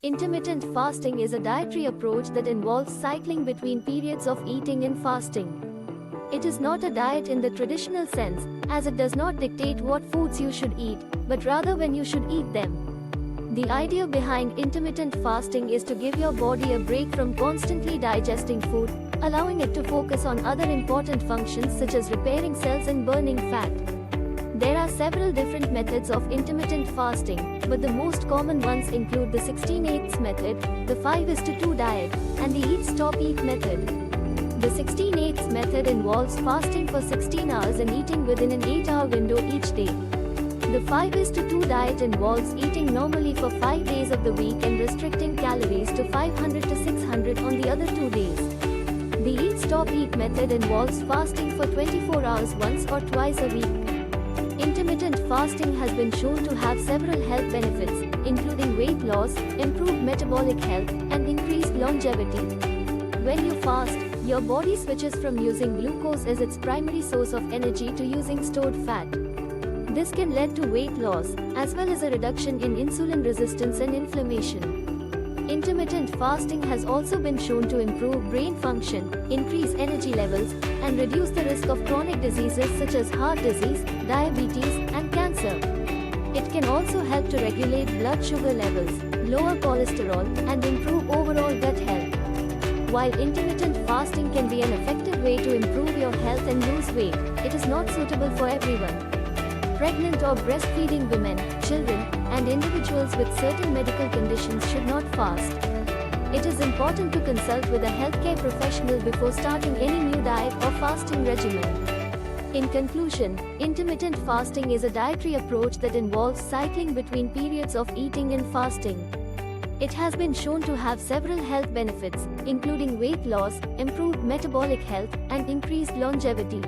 Intermittent fasting is a dietary approach that involves cycling between periods of eating and fasting. It is not a diet in the traditional sense, as it does not dictate what foods you should eat, but rather when you should eat them. The idea behind intermittent fasting is to give your body a break from constantly digesting food, allowing it to focus on other important functions such as repairing cells and burning fat. There are several different methods of intermittent fasting, but the most common ones include the 16/8 method, the 5:2 diet, and the eat stop eat method. The 16/8 method involves fasting for 16 hours and eating within an 8-hour window each day. The 5:2 diet involves eating normally for 5 days of the week and restricting calories to 500 to 600 on the other 2 days. The eat stop eat method involves fasting for 24 hours once or twice a week. Intermittent fasting has been shown to have several health benefits, including weight loss, improved metabolic health, and increased longevity. When you fast, your body switches from using glucose as its primary source of energy to using stored fat. This can lead to weight loss, as well as a reduction in insulin resistance and inflammation. Intermittent fasting has also been shown to improve brain function, increase energy levels, and reduce the risk of chronic diseases such as heart disease, diabetes, and cancer. It can also help to regulate blood sugar levels, lower cholesterol, and improve overall gut health. While intermittent fasting can be an effective way to improve your health and lose weight, it is not suitable for everyone. Pregnant or breastfeeding women, children, and individuals with certain medical conditions should not fast. It is important to consult with a healthcare professional before starting any new diet or fasting regimen. In conclusion, intermittent fasting is a dietary approach that involves cycling between periods of eating and fasting. It has been shown to have several health benefits, including weight loss, improved metabolic health, and increased longevity.